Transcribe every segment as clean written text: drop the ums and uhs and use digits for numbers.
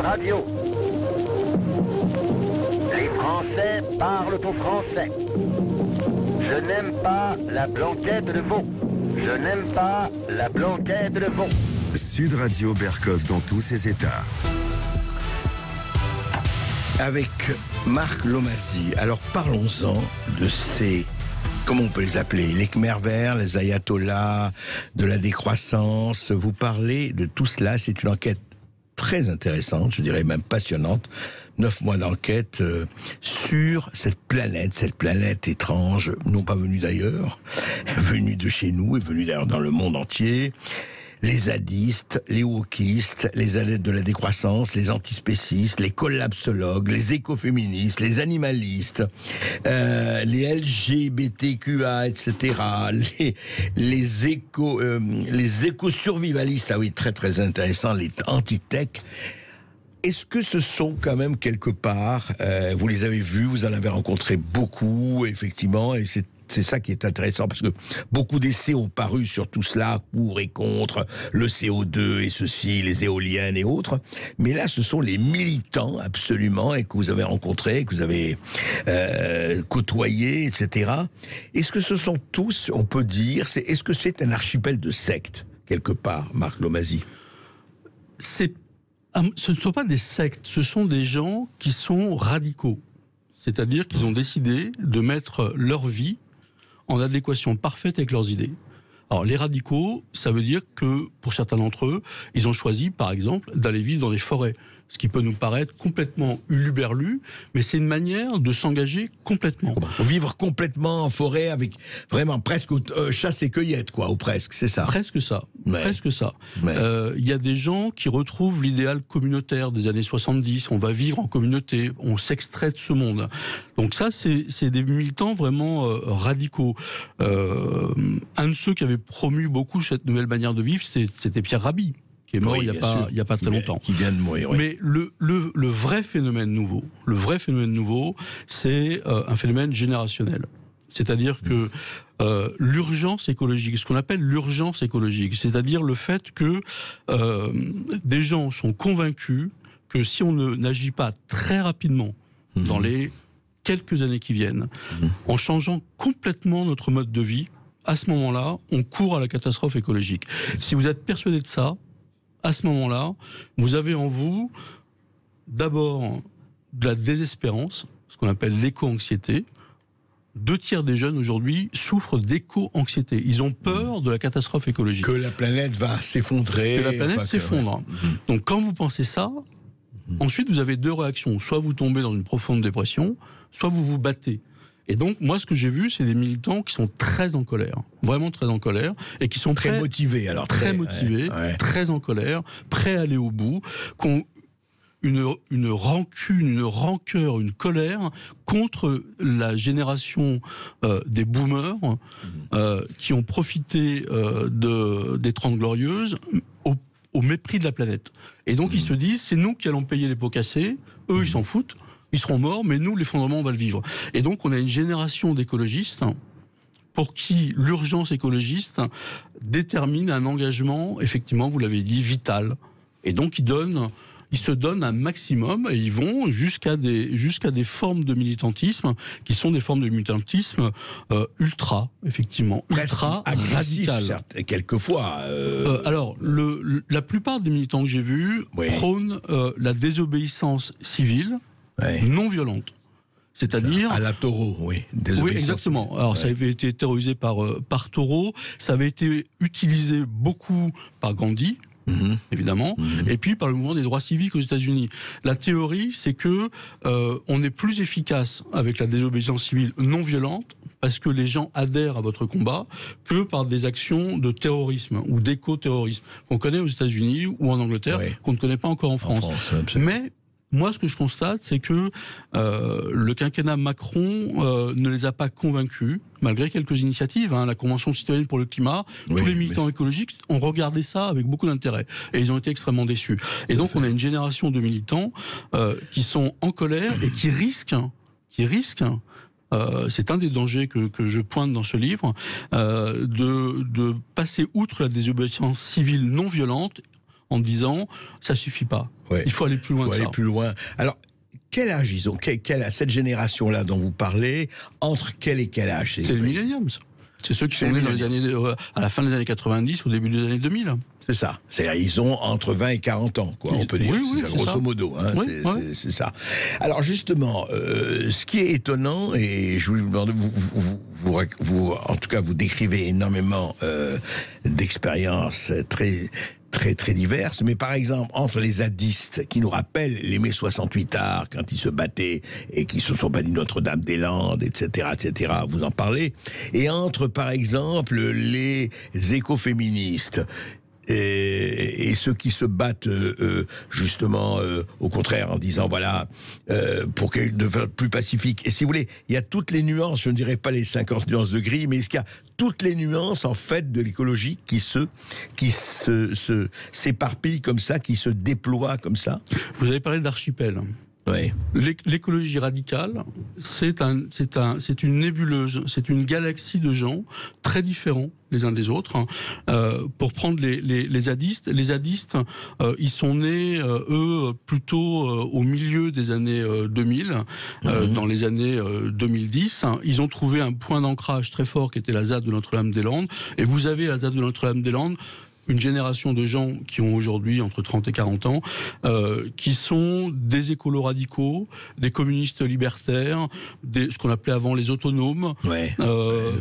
Radio. Les Français parlent au français. Je n'aime pas la blanquette de veau. Je n'aime pas la blanquette de veau. Sud Radio Berkov dans tous ses états. Avec Marc Lomazy. Alors parlons-en de ces, comment on peut les appeler, les Khmer verts, les ayatollahs, de la décroissance. Vous parlez de tout cela, c'est une enquête très intéressante, je dirais même passionnante. 9 mois d'enquête sur cette planète étrange, non pas venue d'ailleurs, venue de chez nous et venue d'ailleurs dans le monde entier. Les zadistes, les wokistes, les adeptes de la décroissance, les antispécistes, les collapsologues, les écoféministes, les animalistes, les LGBTQA, etc., les éco-survivalistes, ah oui, très très intéressant, les anti-tech. Est-ce que ce sont quand même quelque part, vous les avez vus, vous en avez rencontré beaucoup, effectivement, et c'est ça qui est intéressant, parce que beaucoup d'essais ont paru sur tout cela, pour et contre, le CO2 et ceci, les éoliennes et autres. Mais là, ce sont les militants, absolument, et que vous avez rencontrés, que vous avez côtoyés, etc. Est-ce que ce sont tous, on peut dire, est-ce que c'est un archipel de sectes, quelque part, Marc Lomazy? Ce ne sont pas des sectes, ce sont des gens qui sont radicaux. C'est-à-dire qu'ils ont décidé de mettre leur vie en adéquation parfaite avec leurs idées. Alors, les radicaux, ça veut dire que, pour certains d'entre eux, ils ont choisi, par exemple, d'aller vivre dans des forêts. Ce qui peut nous paraître complètement uluberlu, mais c'est une manière de s'engager complètement. Vivre complètement en forêt avec vraiment presque chasse et cueillette, quoi, ou presque, c'est ça. Presque ça, ouais. Presque ça. Ouais. Y a des gens qui retrouvent l'idéal communautaire des années 70, on va vivre en communauté, on s'extrait de ce monde. Donc ça, c'est des militants vraiment radicaux. Un de ceux qui avait promu beaucoup cette nouvelle manière de vivre, c'était Pierre Rabhi, qui est mort il y a pas très longtemps. Qui vient de mourir, oui. Mais le vrai phénomène nouveau, c'est un phénomène générationnel. C'est-à-dire que l'urgence écologique, ce qu'on appelle l'urgence écologique, c'est-à-dire le fait que des gens sont convaincus que si on n'agit pas très rapidement dans les quelques années qui viennent, en changeant complètement notre mode de vie, à ce moment-là, on court à la catastrophe écologique. Si vous êtes persuadé de ça, à ce moment-là, vous avez en vous d'abord de la désespérance, ce qu'on appelle l'éco-anxiété. 2 tiers des jeunes aujourd'hui souffrent d'éco-anxiété. Ils ont peur de la catastrophe écologique. Que la planète va s'effondrer. Que la planète s'effondre. Donc quand vous pensez ça, ensuite vous avez 2 réactions. Soit vous tombez dans une profonde dépression, soit vous vous battez. Et donc, moi, ce que j'ai vu, c'est des militants qui sont très en colère, vraiment très en colère, et qui sont très motivés, alors très motivés, très en colère, prêts à aller au bout, qui ont une rancune, une rancœur, une colère contre la génération des boomers qui ont profité des 30 Glorieuses au mépris de la planète. Et donc, ils se disent, c'est nous qui allons payer les pots cassés, eux, ils s'en foutent. Ils seront morts, mais nous, l'effondrement, on va le vivre. Et donc, on a une génération d'écologistes pour qui l'urgence écologiste détermine un engagement, effectivement, vous l'avez dit, vital. Et donc, ils se donnent un maximum et ils vont jusqu'à des formes de militantisme qui sont des formes de militantisme ultra, effectivement, ultra radical. Quelquefois. Alors, la plupart des militants que j'ai vus prônent la désobéissance civile, non violente. C'est-à-dire... À la Taureau, oui. Oui, exactement. Alors, ça avait été terrorisé par Taureau, ça avait été utilisé beaucoup par Gandhi, évidemment, et puis par le mouvement des droits civiques aux États-Unis. La théorie, c'est que on est plus efficace avec la désobéissance civile non violente, parce que les gens adhèrent à votre combat, que par des actions de terrorisme ou d'éco-terrorisme qu'on connaît aux États-Unis ou en Angleterre, qu'on ne connaît pas encore en France. Mais moi, ce que je constate, c'est que le quinquennat Macron ne les a pas convaincus, malgré quelques initiatives. La Convention citoyenne pour le climat, tous les militants écologiques ont regardé ça avec beaucoup d'intérêt. Et ils ont été extrêmement déçus. Et donc, on a une génération de militants qui sont en colère et qui risquent, c'est un des dangers que je pointe dans ce livre, de passer outre la désobéissance civile non violente en disant ça suffit pas. Ouais. Il faut aller plus loin que ça. Plus loin. Alors, quel âge ils ont cette génération-là dont vous parlez, entre quel et quel âge? C'est le millennium. C'est ceux qui sont nés dans les années, à la fin des années 90, au début des années 2000. C'est ça. C'est-à-dire, ils ont entre 20 et 40 ans, quoi, on peut dire. Oui, c'est ça, grosso modo. Hein, c'est ça. Alors, justement, ce qui est étonnant, et je voulais vous demander, vous, en tout cas, vous décrivez énormément d'expériences très diverses, mais par exemple, entre les zadistes, qui nous rappellent les mai 68 arts, quand ils se battaient et qui se sont bannis Notre-Dame-des-Landes, etc., vous en parlez, et entre, par exemple, les écoféministes, et ceux qui se battent justement au contraire en disant voilà pour qu'elle devienne plus pacifique. Et si vous voulez, il y a toutes les nuances, je ne dirais pas les 50 nuances de gris, mais il y a toutes les nuances en fait de l'écologie qui s'éparpillent comme ça, qui se déploient comme ça. Vous avez parlé d'archipel. Ouais. L'écologie radicale, c'est une nébuleuse, c'est une galaxie de gens très différents les uns des autres. Pour prendre les zadistes, ils sont nés, eux, plutôt au milieu des années 2000, dans les années 2010. Ils ont trouvé un point d'ancrage très fort qui était la ZAD de Notre-Dame-des-Landes. Et vous avez la ZAD de Notre-Dame-des-Landes, une génération de gens qui ont aujourd'hui entre 30 et 40 ans, qui sont des écolos radicaux, des communistes libertaires, ce qu'on appelait avant les autonomes,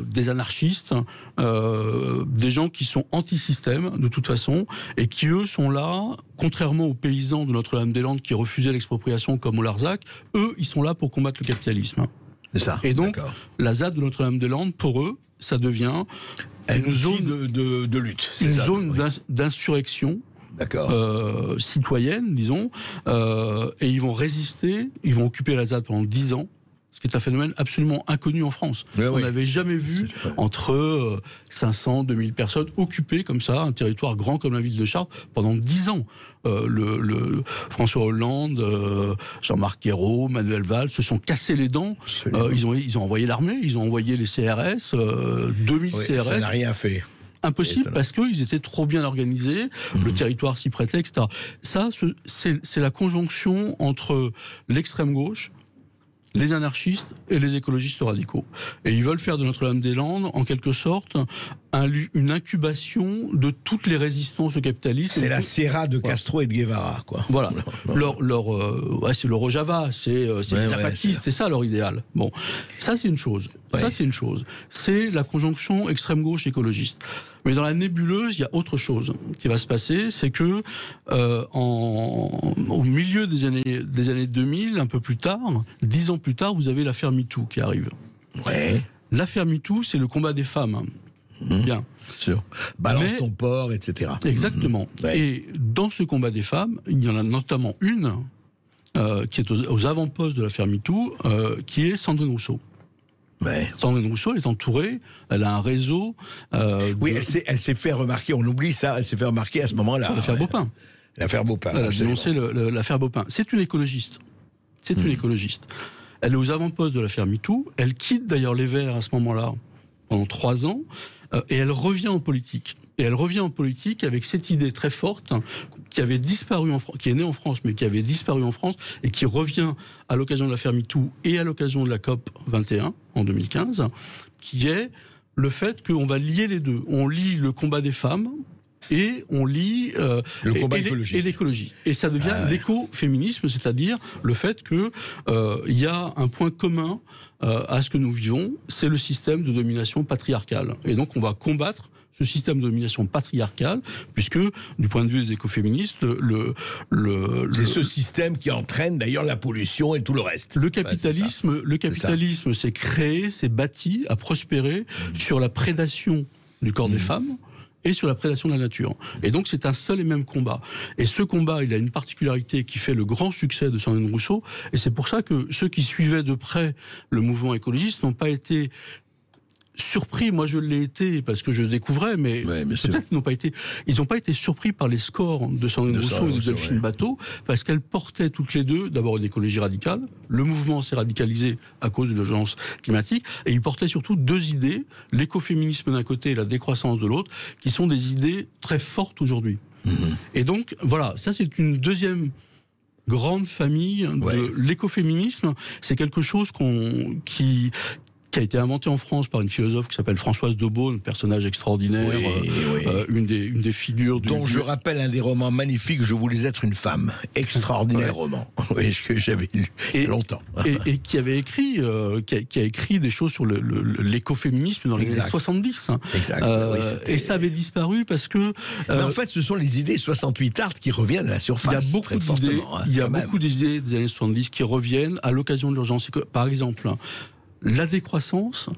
des anarchistes, des gens qui sont anti-système de toute façon, et qui eux sont là, contrairement aux paysans de Notre-Dame-des-Landes qui refusaient l'expropriation comme au Larzac, eux ils sont là pour combattre le capitalisme. C'est ça. Et donc la ZAD de Notre-Dame-des-Landes, pour eux, ça devient une zone de lutte. Une zone d'insurrection citoyenne, disons, et ils vont résister, ils vont occuper la ZAD pendant 10 ans, ce qui est un phénomène absolument inconnu en France. On n'avait jamais vu entre 500, 2000 personnes occuper comme ça un territoire grand comme la ville de Chartres pendant 10 ans. François Hollande, Jean-Marc Ayrault, Manuel Valls se sont cassés les dents. Ils ont envoyé l'armée, ils ont envoyé les CRS, 2000 CRS. Ça n'a rien fait. Impossible parce qu'ils étaient trop bien organisés, le territoire s'y prêtait, etc. Ça, c'est la conjonction entre l'extrême gauche, les anarchistes et les écologistes radicaux. Et ils veulent faire de Notre-Dame-des-Landes, en quelque sorte, une incubation de toutes les résistances au capitalisme. C'est la Sierra de Castro et de Guevara, quoi. Voilà. C'est le Rojava, c'est les zapatistes, c'est ça leur idéal. Bon, ça c'est une chose. Ça c'est une chose. C'est la conjonction extrême gauche écologiste. Mais dans la nébuleuse, il y a autre chose qui va se passer, c'est que au milieu des années 2000, un peu plus tard, 10 ans plus tard, vous avez l'affaire MeToo qui arrive. L'affaire MeToo, c'est le combat des femmes. Bien. Sûr. Balance ton porc, etc. Exactement. Et dans ce combat des femmes, il y en a notamment une qui est aux avant-postes de l'affaire MeToo, qui est Sandrine Rousseau. Sandrine Rousseau est entourée, elle a un réseau. Elle s'est fait remarquer, on oublie ça, elle s'est fait remarquer à ce moment-là. L'affaire Beaupin. L'affaire Beaupin. Elle a dénoncé l'affaire Beaupin. C'est une écologiste. C'est une écologiste. Elle est aux avant-postes de l'affaire MeToo. Elle quitte d'ailleurs les Verts à ce moment-là, pendant 3 ans, et elle revient en politique. Et elle revient en politique avec cette idée très forte qui avait disparu en France, qui est née en France, mais qui avait disparu en France, et qui revient à l'occasion de l'affaire MeToo et à l'occasion de la COP 21 en 2015, qui est le fait qu'on va lier les deux. On lie le combat des femmes et on lie le combat écologiste et l'écologie. Et ça devient l'écoféminisme, c'est-à-dire le fait que y a un point commun à ce que nous vivons, c'est le système de domination patriarcale. Et donc on va combattre ce système de domination patriarcale, puisque, du point de vue des écoféministes, c'est ce système qui entraîne d'ailleurs la pollution et tout le reste. Le capitalisme s'est créé, s'est bâti, a prospéré sur la prédation du corps des femmes et sur la prédation de la nature. Et donc c'est un seul et même combat. Et ce combat, il a une particularité qui fait le grand succès de Sandrine Rousseau, et c'est pour ça que ceux qui suivaient de près le mouvement écologiste n'ont pas été surpris. Moi je l'ai été parce que je découvrais, mais peut-être ils n'ont pas été surpris par les scores de Sandrine Rousseau et de Delphine Batho, parce qu'elles portaient toutes les deux d'abord une écologie radicale. Le mouvement s'est radicalisé à cause de l'urgence climatique, et ils portaient surtout 2 idées, l'écoféminisme d'un côté et la décroissance de l'autre, qui sont des idées très fortes aujourd'hui. Et donc, voilà, ça c'est une deuxième grande famille de l'écoféminisme. C'est quelque chose qui a été inventé en France par une philosophe qui s'appelle Françoise de Beaune, personnage extraordinaire, une des figures dont je rappelle un des romans magnifiques, Je voulais être une femme. Extraordinaire roman, que j'avais lu il y a longtemps. Et qui avait écrit, qui a écrit des choses sur l'écoféminisme dans les années 70. Exact. Et ça avait disparu parce que... Mais en fait, ce sont les idées 68 art qui reviennent à la surface. Il y a beaucoup d'idées des années 70 qui reviennent à l'occasion de l'urgence. Par exemple... La décroissance,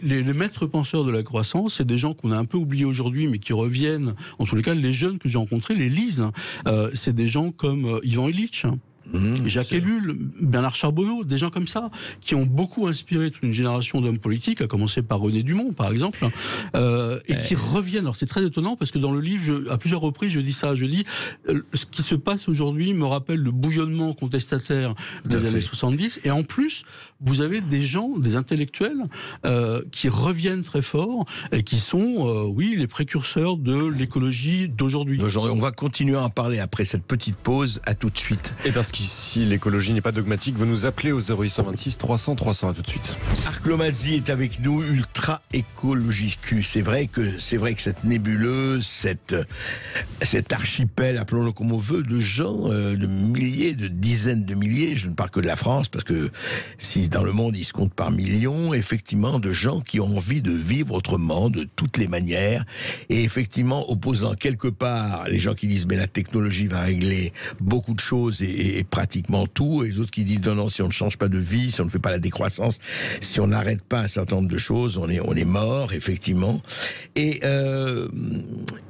les maîtres penseurs de la croissance, c'est des gens qu'on a un peu oubliés aujourd'hui, mais qui reviennent. En tous les cas, les jeunes que j'ai rencontrés les lisent. C'est des gens comme Ivan Illich, Jacques Ellul, Bernard Charbonneau, des gens comme ça, qui ont beaucoup inspiré toute une génération d'hommes politiques, à commencer par René Dumont, par exemple, et qui reviennent. Alors c'est très étonnant, parce que dans le livre, à plusieurs reprises, je dis ça, je dis, ce qui se passe aujourd'hui me rappelle le bouillonnement contestataire des années 70, et en plus, vous avez des gens, des intellectuels, qui reviennent très fort, et qui sont, les précurseurs de l'écologie d'aujourd'hui. On va continuer à en parler après cette petite pause, à tout de suite. Et parce qu'ici, l'écologie n'est pas dogmatique, vous nous appelez au 0826 300 300, à tout de suite. Marc Lomasi est avec nous, Ultra Écologicus. C'est vrai que cette nébuleuse, cet archipel, appelons-le comme on veut, de gens, de milliers, de dizaines de milliers, je ne parle que de la France, parce que si dans le monde, il se compte par millions, effectivement, de gens qui ont envie de vivre autrement, de toutes les manières, et effectivement, opposant quelque part les gens qui disent, mais la technologie va régler beaucoup de choses et pratiquement tout, et les autres qui disent, non, si on ne change pas de vie, si on ne fait pas la décroissance, si on n'arrête pas un certain nombre de choses, on est mort, effectivement. Et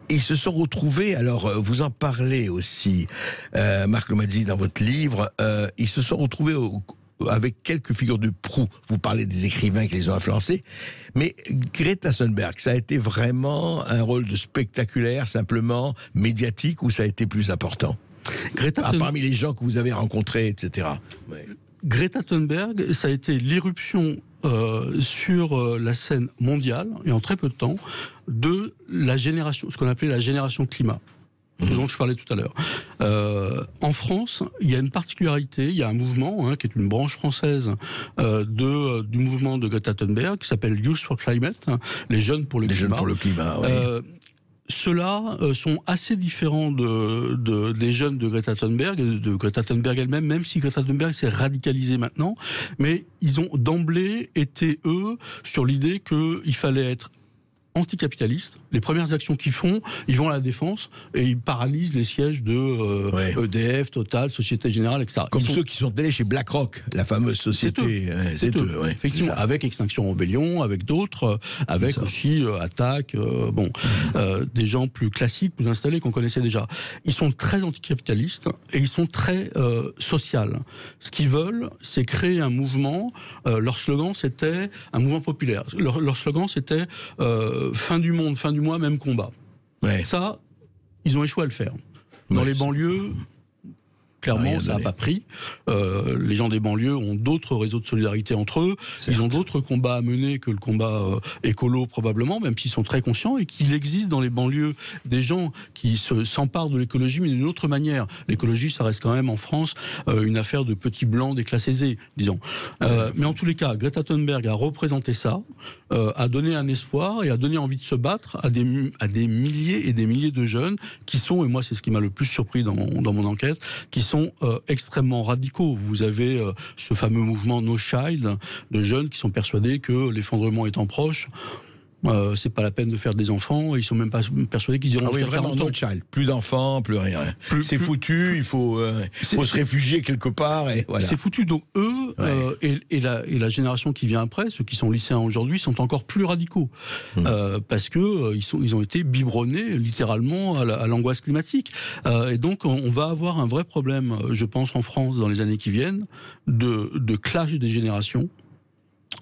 ils se sont retrouvés, alors vous en parlez aussi, Marc Lomasi, dans votre livre, ils se sont retrouvés avec quelques figures de proue. Vous parlez des écrivains qui les ont influencés, mais Greta Thunberg, ça a été vraiment un rôle de spectaculaire, simplement médiatique, ou ça a été plus important parmi les gens que vous avez rencontrés, etc. Greta Thunberg, ça a été l'irruption sur la scène mondiale, et en très peu de temps, de la génération, ce qu'on appelait la génération climat, dont je parlais tout à l'heure. En France, il y a une particularité, il y a un mouvement, qui est une branche française du mouvement de Greta Thunberg, qui s'appelle Youth for Climate, les jeunes pour le climat. Jeunes pour le climat, ceux-là sont assez différents des jeunes de Greta Thunberg, et de Greta Thunberg elle-même, même si Greta Thunberg s'est radicalisée maintenant, mais ils ont d'emblée été, eux, sur l'idée qu'il fallait être anticapitalistes. Les premières actions qu'ils font, ils vont à la défense et ils paralysent les sièges de EDF, Total, Société Générale, etc. Comme ceux qui sont allés chez BlackRock, la fameuse société. C'est eux. Effectivement, avec Extinction Rebellion, avec d'autres, avec aussi Attaque, des gens plus classiques, plus installés qu'on connaissait déjà. Ils sont très anticapitalistes et ils sont très sociaux. Ce qu'ils veulent, c'est créer un mouvement. Leur slogan, c'était un mouvement populaire. Leur slogan, c'était fin du monde, fin du mois, même combat. Ça, ils ont échoué à le faire. Dans les banlieues, clairement, ça n'a pas pris. Les gens des banlieues ont d'autres réseaux de solidarité entre eux. Ils ont d'autres combats à mener que le combat écolo, probablement, même s'ils sont très conscients, et qu'il existe dans les banlieues des gens qui s'emparent de l'écologie, mais d'une autre manière. L'écologie, ça reste quand même, en France, une affaire de petits blancs, des classes aisées, disons. Mais en tous les cas, Greta Thunberg a représenté ça, a donné un espoir et a donné envie de se battre à des milliers et des milliers de jeunes qui sont, et moi c'est ce qui m'a le plus surpris dans mon enquête, qui sont extrêmement radicaux. Vous avez ce fameux mouvement No Child de jeunes qui sont persuadés que l'effondrement étant proche, c'est pas la peine de faire des enfants, et ils sont même pas persuadés qu'ils iront jusqu'à 40 ans. No child, plus d'enfants, plus rien. C'est foutu, il faut se réfugier quelque part, et voilà. C'est foutu. Donc eux et la génération qui vient après, ceux qui sont lycéens aujourd'hui, sont encore plus radicaux parce que ils ont été biberonnés littéralement à l'angoisse climatique. Et donc on va avoir un vrai problème, je pense, en France dans les années qui viennent, de clash des générations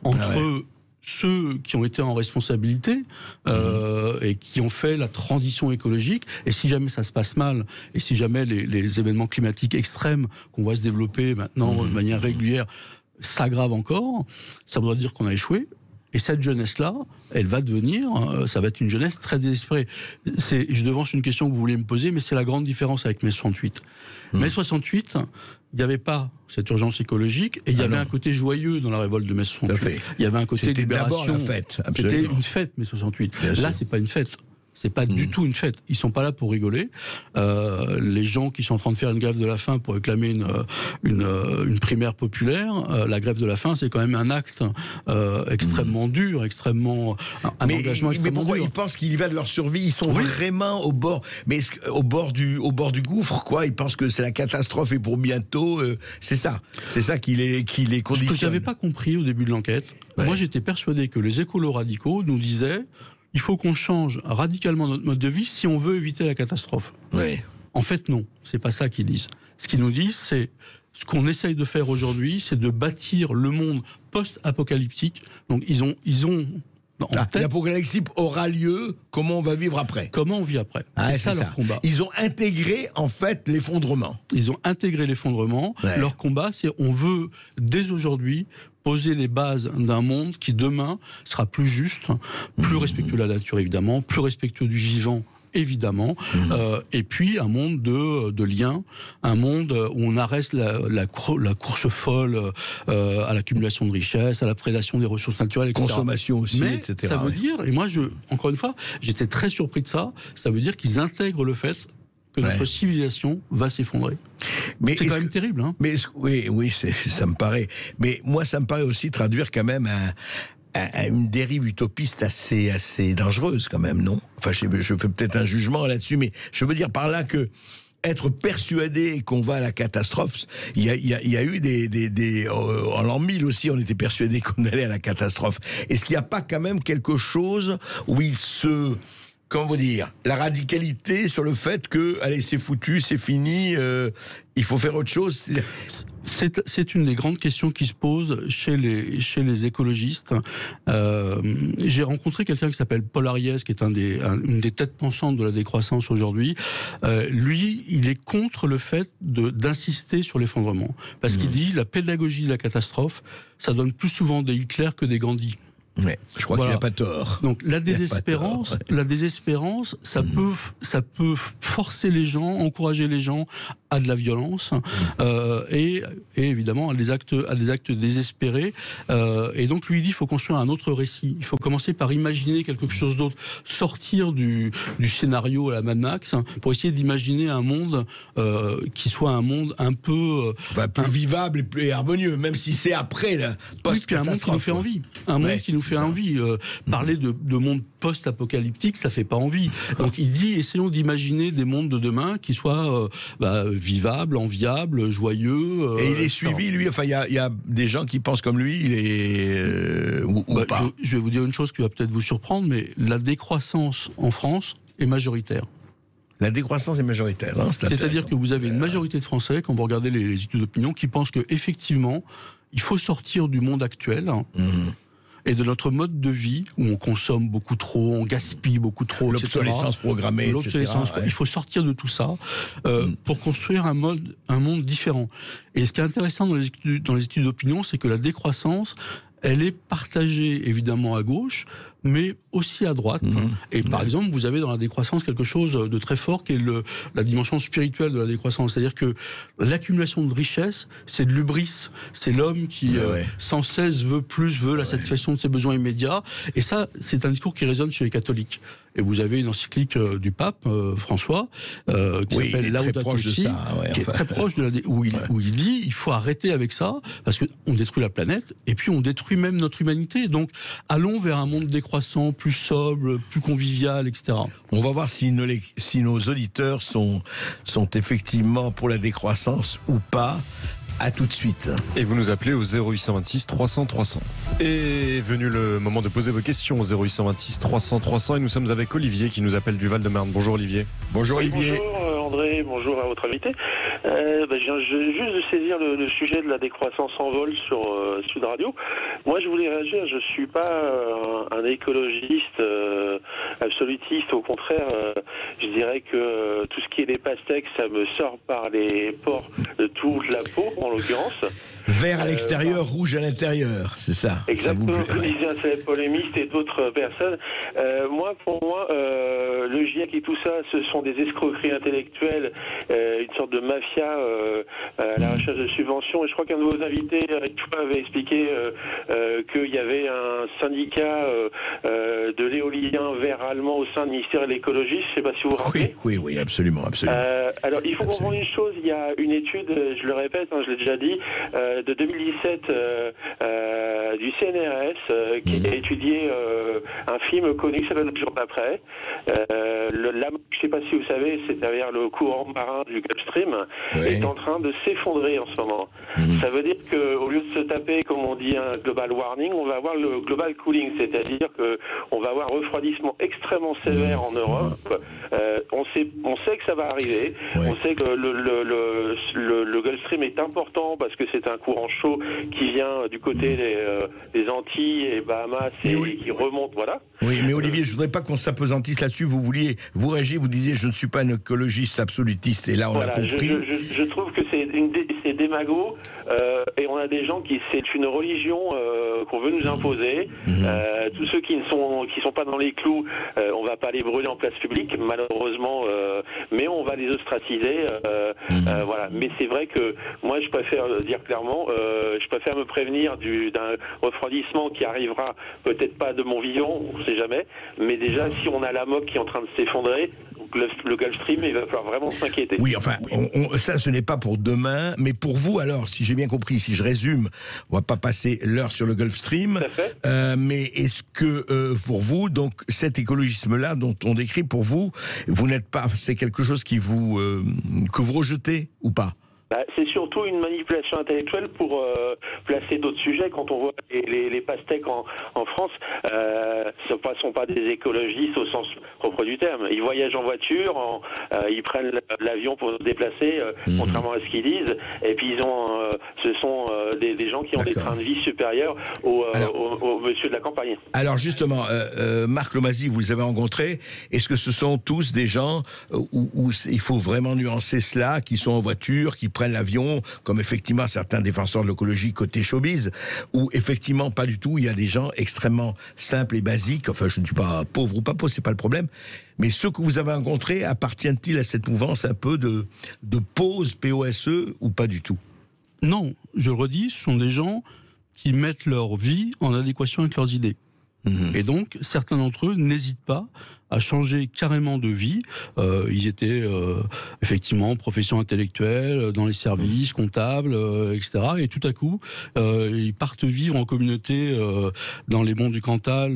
entre ceux qui ont été en responsabilité et qui ont fait la transition écologique, et si jamais ça se passe mal, et si jamais les événements climatiques extrêmes qu'on voit se développer maintenant de manière régulière s'aggravent encore, ça voudra dire qu'on a échoué. Et cette jeunesse-là, elle va devenir, ça va être une jeunesse très désespérée. Je devance une question que vous vouliez me poser, mais c'est la grande différence avec mai 68. Mai 68, il n'y avait pas cette urgence écologique, et il y avait un côté joyeux dans la révolte de mai 68. Il y avait un côté de libération. C'était d'abord la fête, absolument. C'était une fête, mai 68. Là, c'est pas une fête. C'est pas du tout une fête. Ils sont pas là pour rigoler. Les gens qui sont en train de faire une grève de la faim pour réclamer une primaire populaire, la grève de la faim, c'est quand même un acte extrêmement dur, extrêmement un engagement extrêmement dur. Mais pourquoi ils pensent qu'il y va de leur survie? Ils sont vraiment au bord, au bord du gouffre, quoi. Ils pensent que c'est la catastrophe et pour bientôt. C'est ça qui les conditionne. Ce que j'avais pas compris au début de l'enquête, moi j'étais persuadé que les écolos radicaux nous disaient: il faut qu'on change radicalement notre mode de vie si on veut éviter la catastrophe. En fait, non, c'est pas ça qu'ils disent. Ce qu'ils nous disent, c'est ce qu'on essaye de faire aujourd'hui, c'est de bâtir le monde post-apocalyptique. Donc ils ont l'apocalypse aura lieu, comment on va vivre après? Comment on vit après? C'est ça leur combat. Ils ont intégré en fait l'effondrement. Ils ont intégré l'effondrement. Leur combat, c'est on veut dès aujourd'hui poser les bases d'un monde qui demain sera plus juste, plus respectueux de la nature évidemment, plus respectueux du vivant évidemment, et puis un monde de liens, un monde où on arrête la course folle à l'accumulation de richesses, à la prédation des ressources naturelles, etc. Consommation aussi, mais etc. Ça veut dire, et moi encore une fois, j'étais très surpris de ça, ça veut dire qu'ils intègrent le fait que notre civilisation va s'effondrer. C'est quand même terrible. Hein. Mais oui, ça me paraît. Mais moi, ça me paraît aussi traduire quand même une dérive utopiste assez dangereuse quand même, non? Enfin, je fais peut-être un jugement là-dessus, mais je veux dire par là que être persuadé qu'on va à la catastrophe, il y a eu en l'an 1000 aussi, on était persuadé qu'on allait à la catastrophe. Est-ce qu'il n'y a pas quand même quelque chose où comment vous dire, la radicalité sur le fait que, allez, c'est foutu, c'est fini, il faut faire autre chose? C'est une des grandes questions qui se posent chez les écologistes. J'ai rencontré quelqu'un qui s'appelle Paul Ariès, qui est une des têtes pensantes de la décroissance aujourd'hui. Lui, il est contre le fait d'insister sur l'effondrement. Parce qu'il dit la pédagogie de la catastrophe, ça donne plus souvent des Hitler que des Gandhi. Ouais, je crois qu'il n'a pas tort. Donc la désespérance, ça peut forcer les gens, encourager les gens à de la violence et évidemment à des actes désespérés. Et donc lui il dit il faut construire un autre récit. Il faut commencer par imaginer quelque chose d'autre, sortir du scénario à la Mad Max pour essayer d'imaginer un monde qui soit un monde un peu plus vivable et plus harmonieux, même si c'est après la post-catastrophe. Puis un monde qui nous fait envie. Un monde qui nous fait envie. Parler de monde post-apocalyptique, ça fait pas envie. Donc il dit essayons d'imaginer des mondes de demain qui soient vivables, enviables, joyeux. Et il est suivi, lui. Enfin, il y a des gens qui pensent comme lui. Il est ou pas. Je vais vous dire une chose qui va peut-être vous surprendre, mais la décroissance en France est majoritaire. La décroissance est majoritaire. Hein, c'est-à-dire que vous avez une majorité de Français, quand vous regardez les études d'opinion, qui pensent qu'effectivement, il faut sortir du monde actuel. Et de notre mode de vie, où on consomme beaucoup trop, on gaspille beaucoup trop, l'obsolescence programmée, etc. Il faut sortir de tout ça pour construire un monde différent. Et ce qui est intéressant dans les études d'opinion, c'est que la décroissance, elle est partagée évidemment à gauche, mais aussi à droite. Et par exemple, vous avez dans la décroissance quelque chose de très fort qui est la dimension spirituelle de la décroissance. C'est-à-dire que l'accumulation de richesses, c'est de l'hubris. C'est l'homme qui sans cesse veut plus, veut la satisfaction de ses besoins immédiats. Et ça, c'est un discours qui résonne chez les catholiques. Et vous avez une encyclique du pape François qui s'appelle Laudato Si, qui est très proche de où il dit il faut arrêter avec ça parce qu'on détruit la planète et puis on détruit même notre humanité. Donc allons vers un monde décroissant, plus sobre, plus convivial, etc. On va voir si nos auditeurs sont effectivement pour la décroissance ou pas. À tout de suite. Et vous nous appelez au 0826 300 300. Et venu le moment de poser vos questions au 0826 300 300 et nous sommes avec Olivier qui nous appelle du Val-de-Marne. Bonjour Olivier. Bonjour Olivier. Bonjour André, bonjour à votre invité. Je viens juste de saisir le sujet de la décroissance en vol sur Sud Radio. Moi je voulais réagir, je suis pas un écologiste absolutiste, au contraire je dirais que tout ce qui est les pastèques ça me sort par les pores de toute la peau. en l'occurrence. Vert à l'extérieur, rouge à l'intérieur, c'est ça. Exactement, Ça vous plaît, comme ouais. disait un célèbre polémiste et d'autres personnes. Pour moi, le GIEC et tout ça, ce sont des escroqueries intellectuelles, une sorte de mafia à la recherche de subventions. Et je crois qu'un de vos invités avait expliqué qu'il y avait un syndicat de l'éolien vert allemand au sein du ministère de l'écologie. Je ne sais pas si vous vous rappelez. Oui, absolument. Alors, il faut comprendre une chose. Il y a une étude, je le répète, je l'ai déjà dit, de 2017 du CNRS qui a étudié un film connu qui s'appelle Le jour d'après. Je ne sais pas si vous savez, c'est-à-dire le courant marin du Gulf Stream est en train de s'effondrer en ce moment. Ça veut dire qu'au lieu de se taper, comme on dit, un global warming, on va avoir le global cooling, c'est-à-dire qu'on va avoir un refroidissement extrêmement sévère en Europe. On sait que ça va arriver. On sait que le Gulf Stream est important parce que c'est un courant chaud qui vient du côté des Antilles et Bahamas et qui remonte, voilà. Oui, mais Olivier, je voudrais pas qu'on s'appesantisse là-dessus. Vous réagissez, vous disiez, je ne suis pas un écologiste absolutiste, et là on l'a compris. Je trouve que c'est démago, et on a des gens c'est une religion qu'on veut nous imposer. Tous ceux qui sont pas dans les clous, on va pas les brûler en place publique, malheureusement, mais on va les ostraciser. Voilà. Mais c'est vrai que moi, je préfère dire clairement, je préfère me prévenir d'un refroidissement qui arrivera peut-être pas de mon vivant, on sait jamais, mais déjà si on a la MOC qui est en train de s'effondrer, le Gulf Stream, il va falloir vraiment s'inquiéter. Oui, enfin, ça ce n'est pas pour demain, mais pour vous alors, si j'ai bien compris, si je résume, on va pas passer l'heure sur le Gulf Stream, mais est-ce que pour vous, donc cet écologisme-là dont on décrit, pour vous, vous n'êtes pas, c'est quelque chose que vous rejetez ou pas? C'est surtout une manipulation intellectuelle pour placer d'autres sujets. Quand on voit les pastèques en France, ce ne sont pas des écologistes au sens propre du terme. Ils voyagent en voiture, ils prennent l'avion pour se déplacer, contrairement à ce qu'ils disent. Et puis ce sont des gens qui ont des trains de vie supérieurs au monsieur de la campagne. Alors justement, Marc Lomasi, vous les avez rencontrés. Est-ce que ce sont tous des gens où il faut vraiment nuancer cela, qui sont en voiture, qui prennent l'avion, comme effectivement certains défenseurs de l'écologie côté showbiz, ou effectivement pas du tout, il y a des gens extrêmement simples et basiques, enfin je ne dis pas pauvres ou pas pauvres, c'est pas le problème, mais ceux que vous avez rencontrés appartiennent-ils à cette mouvance un peu de pause POSE ou pas du tout? Non, je le redis, ce sont des gens qui mettent leur vie en adéquation avec leurs idées. Et donc, certains d'entre eux n'hésitent pas à changer carrément de vie. Ils étaient effectivement profession intellectuelle, dans les services, comptables, etc. Et tout à coup, ils partent vivre en communauté dans les monts du Cantal,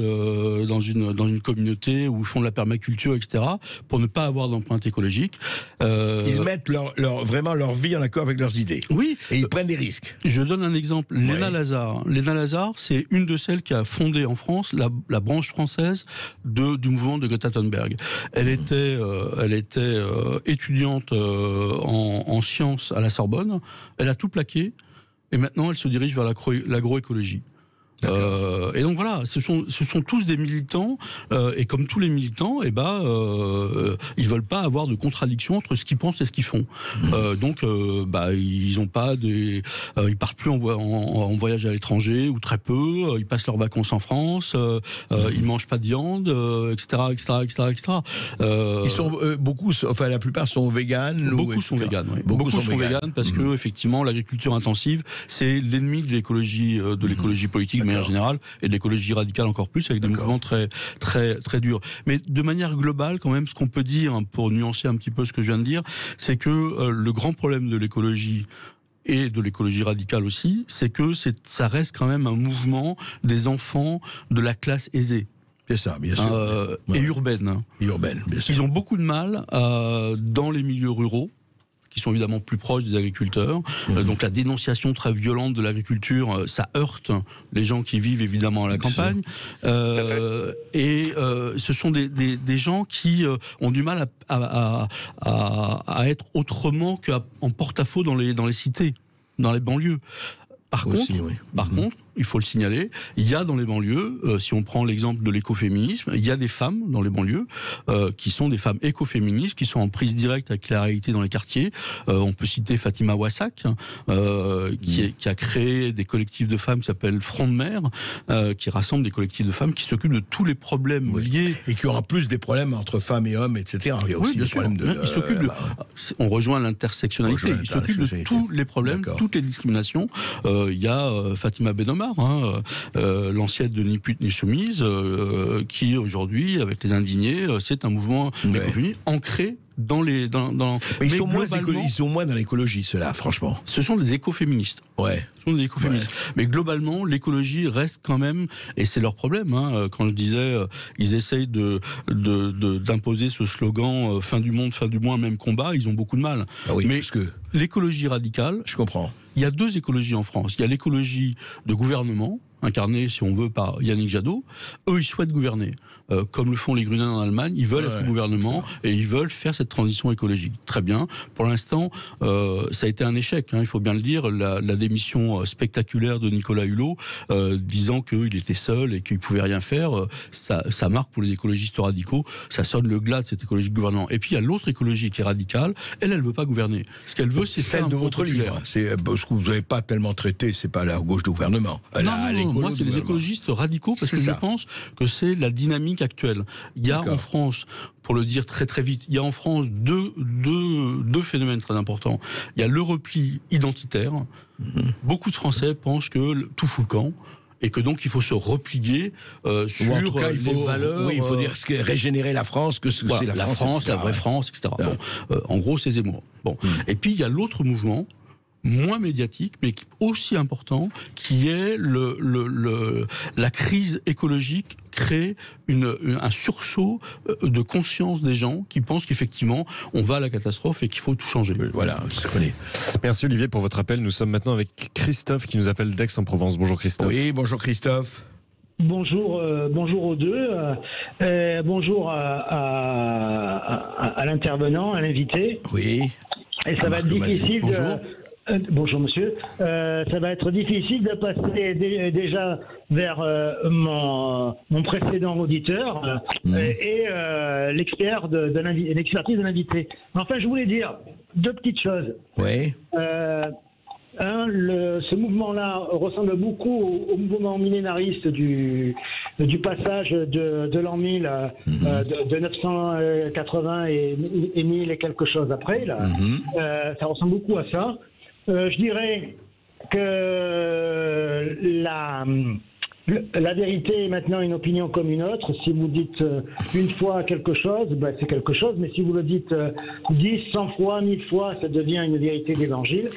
dans une communauté où ils font de la permaculture, etc. pour ne pas avoir d'empreinte écologique. Ils mettent vraiment leur vie en accord avec leurs idées. Oui. Et ils prennent des risques. Je donne un exemple. Léna Lazare. Léna Lazare, c'est une de celles qui a fondé en France la branche française du mouvement de Greta Thunberg. Elle était étudiante en sciences à la Sorbonne. Elle a tout plaqué et maintenant elle se dirige vers l'agroécologie. Et donc voilà, ce sont tous des militants et comme tous les militants, ils veulent pas avoir de contradiction entre ce qu'ils pensent et ce qu'ils font. Donc ils ont pas ils partent plus en voyage à l'étranger ou très peu. Ils passent leurs vacances en France. Ils mangent pas de viande, etc. Ils sont la plupart sont véganes. Beaucoup sont véganes. Oui. Beaucoup sont véganes parce que effectivement l'agriculture intensive c'est l'ennemi de l'écologie politique. En général, et de l'écologie radicale encore plus, avec des mouvements très, très, très durs. Mais de manière globale, quand même, ce qu'on peut dire, pour nuancer un petit peu ce que je viens de dire, c'est que le grand problème de l'écologie, et de l'écologie radicale aussi, c'est que ça reste quand même un mouvement des enfants de la classe aisée. C'est ça, bien sûr. Et urbaine. Urbaine, bien sûr. Ils ont beaucoup de mal dans les milieux ruraux, qui sont évidemment plus proches des agriculteurs. Donc la dénonciation très violente de l'agriculture, ça heurte les gens qui vivent évidemment à la campagne. Et ce sont des gens qui ont du mal à être autrement qu'en porte-à-faux dans les cités, dans les banlieues. Par contre, il faut le signaler, il y a dans les banlieues, si on prend l'exemple de l'écoféminisme, il y a des femmes dans les banlieues qui sont des femmes écoféministes, qui sont en prise directe avec la réalité dans les quartiers. On peut citer Fatima Wassak, qui a créé des collectifs de femmes qui s'appellent Front de Mer, qui rassemblent des collectifs de femmes qui s'occupent de tous les problèmes liés. Et qui ont en plus des problèmes entre femmes et hommes, etc. Il y a aussi des problèmes de... Ils s'occupent de... On rejoint l'intersectionnalité. Ils s'occupent de tous les problèmes, toutes les discriminations. Il y a Fatima Benomar, l'ancienne de Ni pute ni soumise, qui aujourd'hui, avec les indignés, c'est un mouvement ancré dans les... Mais ils sont moins dans l'écologie, ceux-là, franchement. Ce sont des écoféministes. Ouais. Ce sont des écoféministes. Ouais. Mais globalement, l'écologie reste quand même, et c'est leur problème, quand je disais, ils essayent d'imposer ce slogan fin du monde, fin du mois, même combat, ils ont beaucoup de mal. Ah oui, mais parce que... l'écologie radicale... Je comprends. Il y a deux écologies en France. Il y a l'écologie de gouvernement, incarnée, si on veut, par Yannick Jadot. Eux, ils souhaitent gouverner. Comme le font les Grünen en Allemagne, ils veulent être au gouvernement et ils veulent faire cette transition écologique. Très bien. Pour l'instant, ça a été un échec, il faut bien le dire. La démission spectaculaire de Nicolas Hulot, disant qu'il était seul et qu'il ne pouvait rien faire, ça marque pour les écologistes radicaux, ça sonne le glas de cette écologie de gouvernement. Et puis il y a l'autre écologie qui est radicale, elle ne veut pas gouverner. Ce qu'elle veut, c'est celle de votre livre. C'est parce que vous n'avez pas tellement traité, c'est pas la gauche du gouvernement. Non, moi c'est les écologistes radicaux, parce que je pense que c'est la dynamique actuelle. Il y a en France, pour le dire très très vite, il y a en France deux phénomènes très importants. Il y a le repli identitaire. Beaucoup de Français pensent que tout fout le camp. Et que donc il faut se replier sur en tout cas, les valeurs. Oui, il faut dire régénérer la France, que c'est la France, la vraie France, etc. Bon, en gros, c'est Zemmour. Bon. Et puis il y a l'autre mouvement, moins médiatique, mais aussi important, qui est la crise écologique crée un sursaut de conscience des gens qui pensent qu'effectivement on va à la catastrophe et qu'il faut tout changer. Voilà, je connais. Merci Olivier pour votre appel. Nous sommes maintenant avec Christophe qui nous appelle d'Aix-en-Provence. Bonjour Christophe. Oui, bonjour Christophe. Bonjour, bonjour aux deux. Bonjour à l'intervenant, à l'invité. Oui. Et ça va être difficile. Bonjour monsieur. Ça va être difficile de passer déjà vers mon précédent auditeur et l'expertise de l'invité. Enfin, je voulais dire deux petites choses. Oui. Ce mouvement-là ressemble beaucoup au mouvement millénariste du passage de l'an 1000, de 980 et 1000 et quelque chose après. Là. Ça ressemble beaucoup à ça. Je dirais que la vérité est maintenant une opinion comme une autre. Si vous dites une fois quelque chose, c'est quelque chose. Mais si vous le dites 10, 100 fois, 1000 fois, ça devient une vérité d'évangile.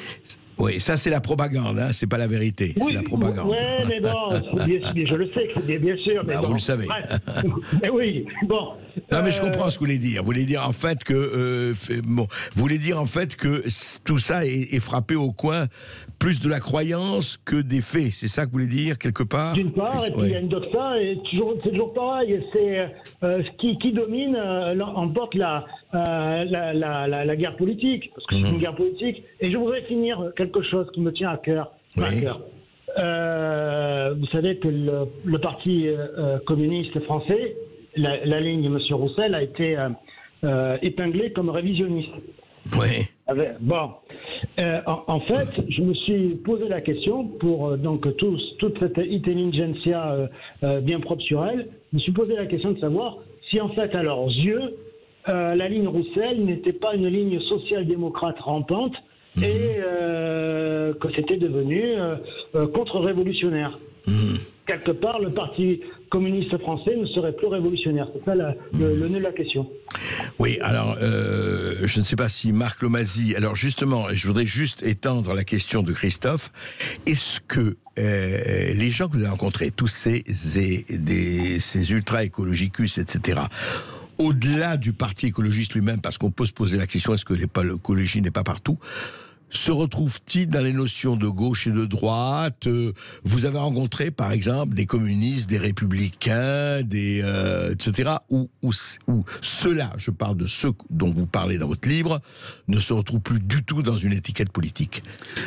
Oui, ça c'est la propagande, c'est pas la vérité, c'est la propagande. Oui, mais bon, je le sais, c'est bien sûr. Mais bon, vous le savez. Mais oui, bon. Non, mais je comprends ce que vous voulez dire. Vous voulez dire en fait que, vous voulez dire en fait que tout ça est frappé au coin plus de la croyance que des faits. C'est ça que vous voulez dire quelque part. D'une part, et puis il y a une doxa, et c'est toujours pareil. C'est qui domine emporte la guerre politique, parce que c'est une guerre politique. Et je voudrais finir quelque chose qui me tient à cœur. Vous savez que le Parti communiste français, la ligne de M. Roussel, a été épinglée comme révisionniste. Oui. Bon. En fait, je me suis posé la question pour toute cette intelligentsia bien propre sur elle. Je me suis posé la question de savoir si en fait, à leurs yeux, la ligne Roussel n'était pas une ligne social-démocrate rampante et que c'était devenu contre-révolutionnaire. Quelque part, le Parti communiste français ne serait plus révolutionnaire. C'est ça le nœud de la question. Oui, alors, je ne sais pas si Marc Lomasi... Alors justement, je voudrais juste étendre la question de Christophe. Est-ce que les gens que vous avez rencontrés, tous ces ultra-écologicus, etc., au-delà du parti écologiste lui-même, parce qu'on peut se poser la question, est-ce que l'écologie n'est pas partout ? se retrouve-t-il dans les notions de gauche et de droite? Vous avez rencontré, par exemple, des communistes, des républicains, etc., où ceux-là, je parle de ceux dont vous parlez dans votre livre, ne se retrouvent plus du tout dans une étiquette politique.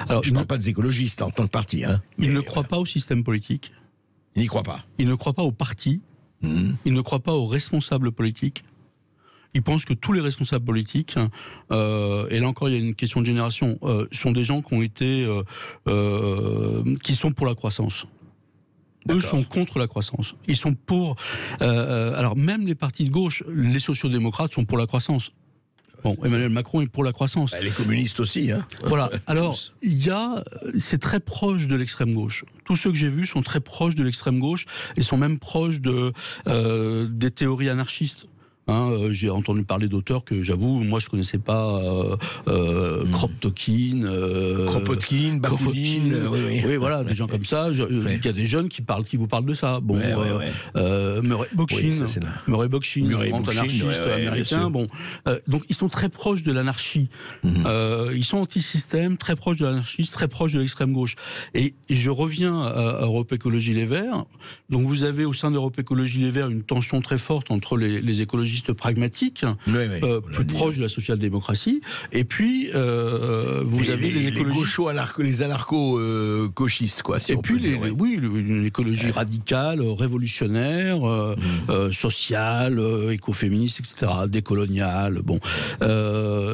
Alors, je ne parle pas des écologistes en tant que parti. Hein, ils ne croient pas au système politique. Ils n'y croient pas. Ils ne croient pas au parti. Ils ne croient pas aux responsables politiques. Ils pensent que tous les responsables politiques, et là encore il y a une question de génération, sont des gens qui ont été, qui sont pour la croissance. Eux sont contre la croissance. Ils sont pour. Alors même les partis de gauche, les sociodémocrates sont pour la croissance. Bon, Emmanuel Macron est pour la croissance. Les communistes aussi, hein. Voilà. Alors, c'est très proche de l'extrême gauche. Tous ceux que j'ai vus sont très proches de l'extrême gauche et sont même proches des théories anarchistes. J'ai entendu parler d'auteurs que, j'avoue, moi je connaissais pas, Kropotkin, Bakounine, oui, voilà, des gens comme ça. Il y a des jeunes qui vous parlent de ça. Bon, Murray Bookchin, grand anarchiste américain. Bon, donc ils sont très proches de l'anarchie. Ils sont anti-système, très proches de l'anarchie, très proches de l'extrême gauche. Et je reviens à Europe Écologie Les Verts. Donc vous avez au sein d'Europe Écologie Les Verts une tension très forte entre les écologistes pragmatiques, plus proches de la social-démocratie, et puis vous avez les écologistes... les anarcho-gauchistes, quoi. Si et on puis, peut dire, une écologie radicale, révolutionnaire, sociale, écoféministe, etc., décoloniale. Bon,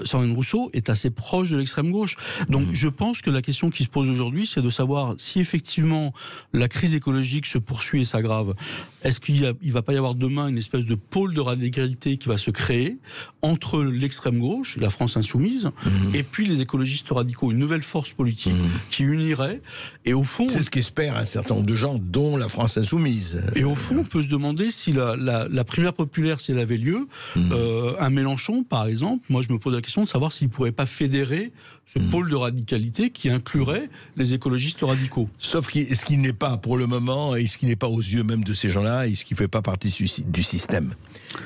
Sandrine Rousseau est assez proche de l'extrême gauche. Donc je pense que la question qui se pose aujourd'hui, c'est de savoir si effectivement la crise écologique se poursuit et s'aggrave. Est-ce qu'il ne va pas y avoir demain une espèce de pôle de radicalité qui va se créer entre l'extrême gauche, la France insoumise, et puis les écologistes radicaux, une nouvelle force politique qui unirait, et au fond... C'est ce qu'espèrent un certain nombre de gens, dont la France insoumise. Et au fond, on peut se demander si la primaire populaire, si elle avait lieu, un Mélenchon, par exemple, moi je me pose la question de savoir s'il ne pourrait pas fédérer ce pôle de radicalité qui inclurait les écologistes radicaux. Sauf que ce qui n'est pas pour le moment, et ce qui n'est pas aux yeux même de ces gens-là, et ce qui ne fait pas partie du système.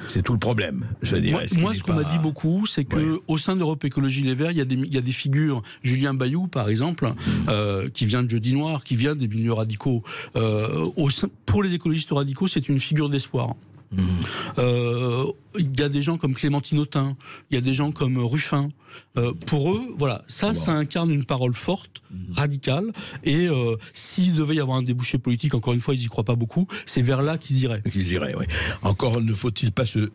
C'est tout le problème. Je veux dire, moi ce qu'on m'a dit beaucoup, c'est que au sein d'Europe Écologie Les Verts, il y a des figures, Julien Bayou par exemple, qui vient de Jeudi Noir, qui vient des milieux radicaux. Pour les écologistes radicaux, c'est une figure d'espoir. Il y a des gens comme Clémentine Autain, il y a des gens comme Ruffin. Pour eux, voilà, ça incarne une parole forte, radicale, et s'il devait y avoir un débouché politique, encore une fois, ils n'y croient pas beaucoup, c'est vers là qu'ils iraient. Oui. Encore ne faut-il pas se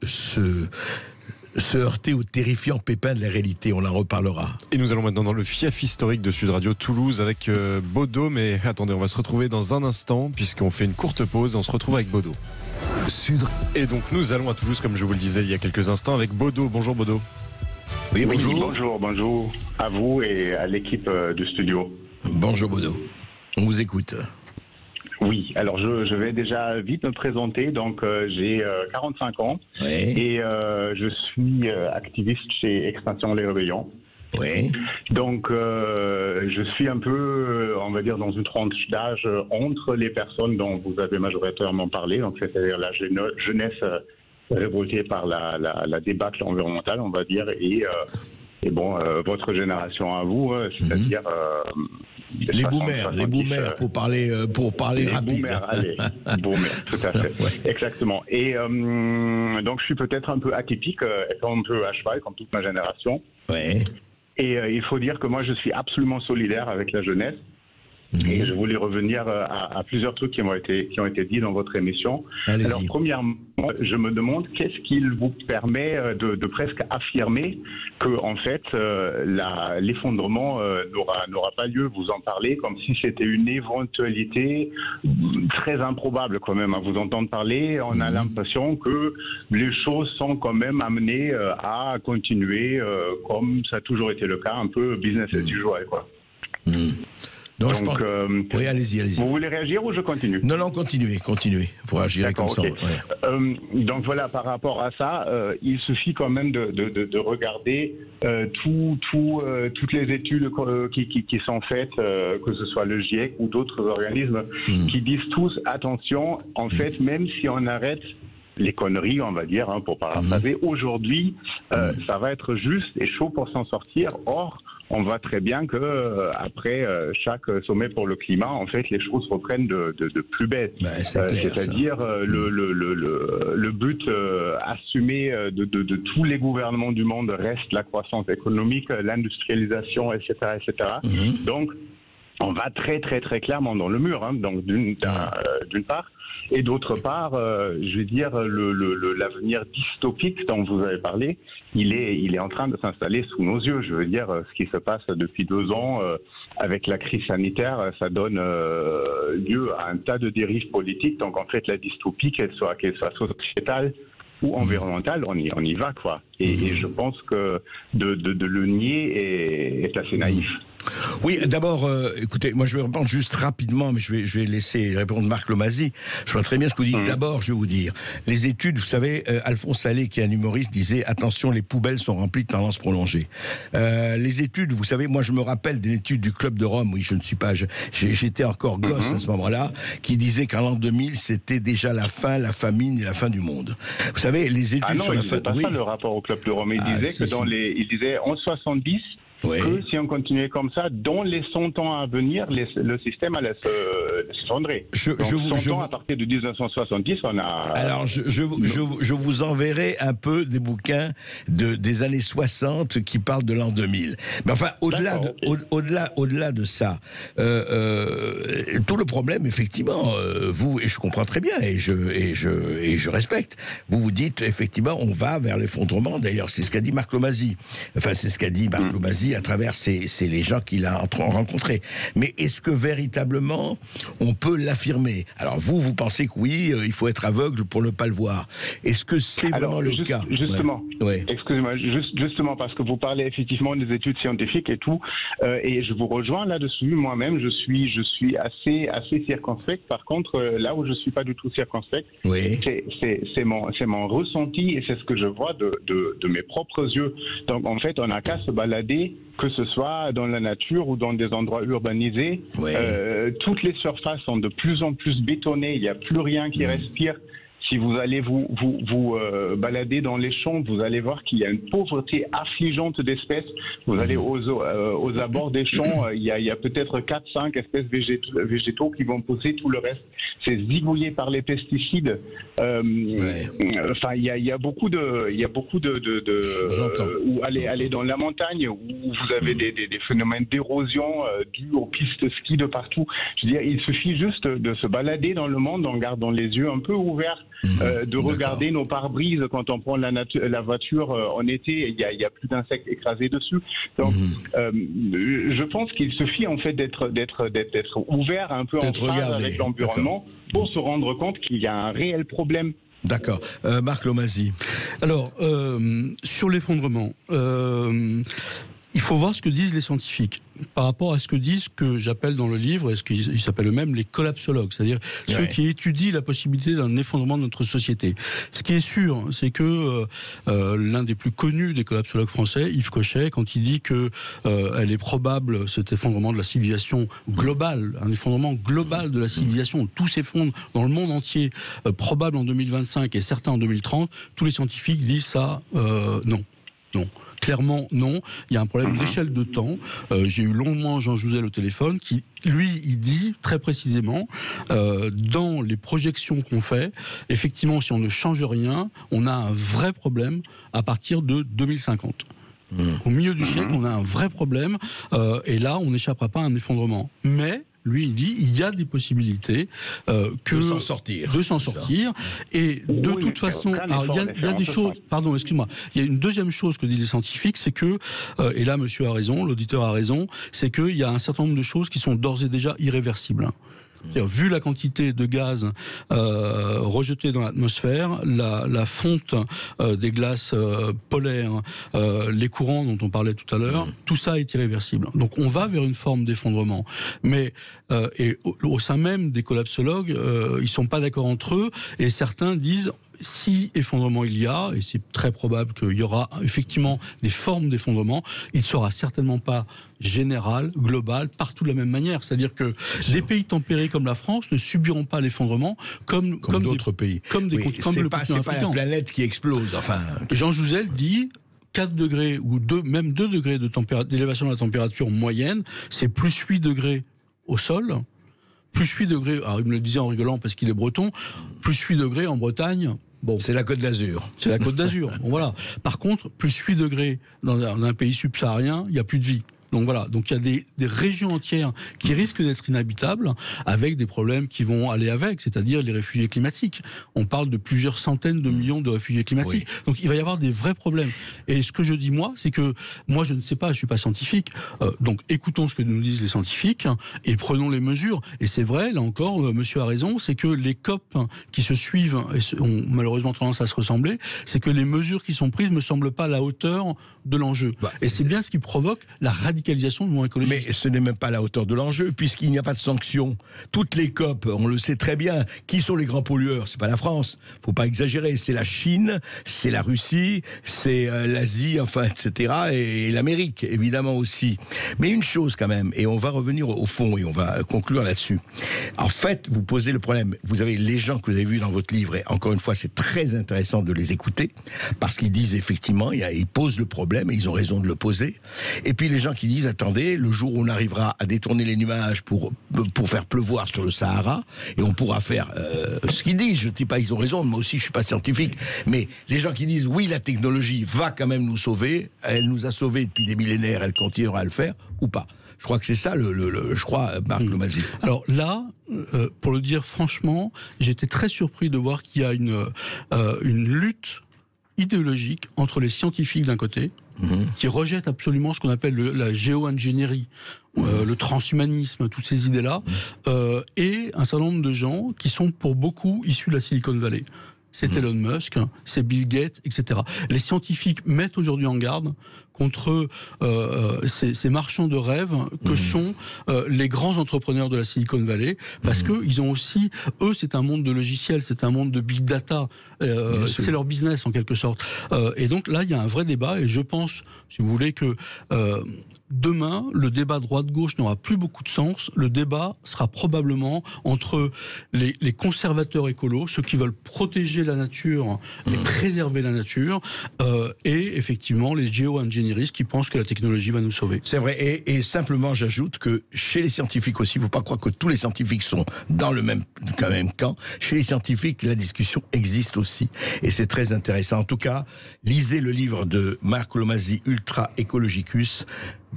heurter au terrifiant pépin de la réalité, on en reparlera. Et nous allons maintenant dans le fief historique de Sud Radio Toulouse avec Bodo, mais attendez, on va se retrouver dans un instant, puisqu'on fait une courte pause et on se retrouve avec Bodo. Et donc nous allons à Toulouse, comme je vous le disais il y a quelques instants, avec Bodo. Bonjour Bodo. Oui, bonjour. Bonjour à vous et à l'équipe du studio. Bonjour Bodo, on vous écoute. Oui, alors je vais déjà vite me présenter. Donc j'ai 45 ans et je suis activiste chez Extinction Les Réveillons. Oui. Donc je suis un peu, on va dire, dans une tranche d'âge entre les personnes dont vous avez majoritairement parlé, donc c'est-à-dire la jeunesse révoltée par la débâcle environnementale, on va dire, et bon, votre génération à vous, c'est-à-dire les boomers, pour parler rapide. Boomers, tout à fait, exactement. Et donc je suis peut-être un peu atypique, étant un peu à cheval comme toute ma génération. Oui. Et il faut dire que moi je suis absolument solidaire avec la jeunesse. Et je voulais revenir à plusieurs trucs qui ont été dits dans votre émission. Allez-y. Alors, premièrement, je me demande qu'est-ce qui vous permet de presque affirmer que, en fait, l'effondrement n'aura pas lieu. Vous en parlez comme si c'était une éventualité très improbable, quand même. À vous entendre parler, on a l'impression que les choses sont quand même amenées à continuer comme ça a toujours été le cas, un peu business as usual, quoi. Donc, oui, allez-y. Vous voulez réagir ou je continue? Non, continuez. Pour agir comme ça. Okay. Donc voilà, par rapport à ça, il suffit quand même de regarder toutes les études qui sont faites, que ce soit le GIEC ou d'autres organismes, qui disent tous, attention, en fait, même si on arrête les conneries, on va dire, pour paraphraser, aujourd'hui, ça va être juste et chaud pour s'en sortir. Or, on voit très bien que après chaque sommet pour le climat, en fait, les choses reprennent de plus belle. C'est-à-dire le but assumé de tous les gouvernements du monde reste la croissance économique, l'industrialisation, etc., etc. Donc, on va très très très clairement dans le mur, hein, donc d'une part, et d'autre part, je veux dire l'avenir dystopique dont vous avez parlé, il est en train de s'installer sous nos yeux. Je veux dire, ce qui se passe depuis 2 ans avec la crise sanitaire, ça donne lieu à un tas de dérives politiques. Donc en fait, la dystopie, qu'elle soit sociétale ou environnementale, on y va, quoi. Et je pense que de le nier est assez naïf. Oui, d'abord, écoutez, moi je vais répondre juste rapidement, mais je vais laisser répondre Marc Lomasi. Je vois très bien ce que vous dites. D'abord, je vais vous dire, les études, vous savez, Alphonse Allais, qui est un humoriste, disait « Attention, les poubelles sont remplies de tendances prolongées ». Les études, vous savez, moi je me rappelle d'une étude du Club de Rome, oui, je ne suis pas... J'étais encore gosse à ce moment-là, qui disait qu'en l'an 2000, c'était déjà la faim, la famine et la fin du monde. Vous savez, les études sur la faim... Ah non, il pas ça le rapport au Club de Rome. Il disait que il disait en 70... que si on continuait comme ça, dans les 100 ans à venir, le système allait s'effondrer. À partir de 1970, on a... Alors, je vous enverrai un peu des bouquins des années 60 qui parlent de l'an 2000. Mais enfin, au-delà de ça, tout le problème, effectivement, vous, et je comprends très bien, et je respecte, vous dites, effectivement, on va vers l'effondrement. D'ailleurs, c'est ce qu'a dit Marc Lomasi. Enfin, c'est ce qu'a dit Marc Lomasi à travers les gens qu'il a rencontrés. Mais est-ce que véritablement on peut l'affirmer? Alors vous pensez que oui, il faut être aveugle pour ne pas le voir. Est-ce que c'est vraiment le cas? Justement, excusez-moi, justement parce que vous parlez effectivement des études scientifiques et tout, et je vous rejoins là-dessus. Moi-même, je suis assez circonspect. Par contre, là où je suis pas du tout circonspect, c'est mon ressenti et c'est ce que je vois de mes propres yeux. Donc en fait, on n'a qu'à se balader, que ce soit dans la nature ou dans des endroits urbanisés. Toutes les surfaces sont de plus en plus bétonnées, il n'y a plus rien qui respire. Si vous allez vous balader dans les champs, vous allez voir qu'il y a une pauvreté affligeante d'espèces. Vous allez aux abords des champs, il y a peut-être 4-5 espèces végétaux qui vont pousser, tout le reste c'est zigouillé par les pesticides. Enfin, il y a beaucoup de où aller dans la montagne où vous avez des phénomènes d'érosion dus aux pistes ski de partout. Je veux dire, il suffit juste de se balader dans le monde en gardant les yeux un peu ouverts. De regarder nos pare-brises quand on prend la voiture en été, il y a plus d'insectes écrasés dessus. Donc, je pense qu'il suffit en fait d'être ouvert un peu en phase avec l'environnement pour se rendre compte qu'il y a un réel problème. D'accord. Marc Lomasi. Alors, sur l'effondrement, il faut voir ce que disent les scientifiques par rapport à ce que disent, que j'appelle dans le livre, et ce qu'ils s'appellent eux-mêmes les collapsologues, c'est-à-dire ceux qui étudient la possibilité d'un effondrement de notre société. Ce qui est sûr, c'est que l'un des plus connus des collapsologues français, Yves Cochet, quand il dit que elle est probable, cet effondrement de la civilisation globale, un effondrement global de la civilisation, tout s'effondre dans le monde entier, probable en 2025 et certains en 2030, tous les scientifiques disent ça, non. Clairement, non. Il y a un problème d'échelle de temps. J'ai eu longuement Jean Jouzel au téléphone qui, lui, il dit très précisément, dans les projections qu'on fait, effectivement, si on ne change rien, on a un vrai problème à partir de 2050. Au milieu du siècle, on a un vrai problème, et là, on n'échappera pas à un effondrement. Mais lui, il dit, il y a des possibilités de s'en sortir. Et de toute façon, il y a des choses... Pardon, excuse-moi. Il y a une deuxième chose que disent les scientifiques, c'est que, et là, monsieur a raison, l'auditeur a raison, c'est qu'il y a un certain nombre de choses qui sont d'ores et déjà irréversibles. Vu la quantité de gaz rejeté dans l'atmosphère, la fonte des glaces polaires, les courants dont on parlait tout à l'heure, tout ça est irréversible. Donc on va vers une forme d'effondrement. Mais et au sein même des collapsologues, ils ne sont pas d'accord entre eux, et certains disent... Si effondrement il y a, et c'est très probable qu'il y aura effectivement des formes d'effondrement, il ne sera certainement pas général, global, partout de la même manière. C'est-à-dire que des pays tempérés comme la France ne subiront pas l'effondrement comme d'autres pays. Comme le continent africain. C'est pas la planète qui explose. Enfin, Jean Jouzel dit... 4 degrés ou même 2 degrés d'élévation de la température moyenne, c'est plus 8 degrés au sol, plus 8 degrés, alors il me le disait en rigolant parce qu'il est breton, plus 8 degrés en Bretagne. Bon, c'est la Côte d'Azur. C'est la Côte d'Azur. Bon, voilà. Par contre, plus 8 degrés dans un pays subsaharien, il n'y a plus de vie. Donc voilà, donc il y a des régions entières qui risquent d'être inhabitables avec des problèmes qui vont aller avec, c'est-à-dire les réfugiés climatiques. On parle de plusieurs centaines de millions de réfugiés climatiques. Oui. Donc il va y avoir des vrais problèmes. Et ce que je dis moi, c'est que moi je ne sais pas, je ne suis pas scientifique, donc écoutons ce que nous disent les scientifiques et prenons les mesures. Et c'est vrai, là encore, monsieur a raison, c'est que les COP qui se suivent et ont malheureusement tendance à se ressembler, c'est que les mesures qui sont prises ne me semblent pas à la hauteur de l'enjeu. Et c'est bien ce qui provoque la radicalisation du mouvement écologique. Mais ce n'est même pas à la hauteur de l'enjeu, puisqu'il n'y a pas de sanctions. Toutes les COP, on le sait très bien, qui sont les grands pollueurs? C'est pas la France, faut pas exagérer, c'est la Chine, c'est la Russie, c'est l'Asie, enfin, etc., et l'Amérique, évidemment aussi. Mais une chose quand même, et on va revenir au fond, et on va conclure là-dessus. En fait, vous posez le problème, vous avez les gens que vous avez vus dans votre livre, et encore une fois, c'est très intéressant de les écouter, parce qu'ils disent effectivement, ils posent le problème, et ils ont raison de le poser. Et puis les gens qui disent, attendez, le jour où on arrivera à détourner les nuages pour faire pleuvoir sur le Sahara, et on pourra faire ce qu'ils disent, je ne dis pas ils ont raison, moi aussi je ne suis pas scientifique, mais les gens qui disent oui, la technologie va quand même nous sauver, elle nous a sauvés depuis des millénaires, elle continuera à le faire, ou pas. Je crois que c'est ça, je crois, Marc Lomazy. Alors là, pour le dire franchement, j'étais très surpris de voir qu'il y a une lutte idéologique entre les scientifiques d'un côté, qui rejettent absolument ce qu'on appelle la géo-ingénierie, le transhumanisme, toutes ces idées-là, et un certain nombre de gens qui sont pour beaucoup issus de la Silicon Valley. C'est Elon Musk, c'est Bill Gates, etc. Les scientifiques mettent aujourd'hui en garde contre ces marchands de rêves que sont les grands entrepreneurs de la Silicon Valley, parce qu'ils ont aussi, eux, c'est un monde de logiciels, c'est un monde de big data, c'est leur business en quelque sorte. Et donc là, il y a un vrai débat, et je pense, si vous voulez, que demain, le débat droite-gauche n'aura plus beaucoup de sens. Le débat sera probablement entre les conservateurs écolos, ceux qui veulent protéger la nature et préserver la nature, et effectivement les géo-ingénieristes qui pensent que la technologie va nous sauver. C'est vrai, et simplement j'ajoute que chez les scientifiques aussi, il ne faut pas croire que tous les scientifiques sont dans le même camp. Chez les scientifiques, la discussion existe aussi, et c'est très intéressant. En tout cas, lisez le livre de Marc Lomazy, Ultra Ecologicus.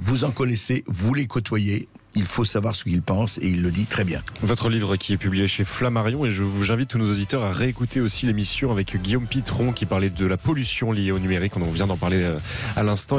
Vous en connaissez, vous les côtoyez. Il faut savoir ce qu'il pense, et il le dit très bien. Votre livre qui est publié chez Flammarion, et j'invite tous nos auditeurs à réécouter aussi l'émission avec Guillaume Pitron qui parlait de la pollution liée au numérique. On vient d'en parler à l'instant.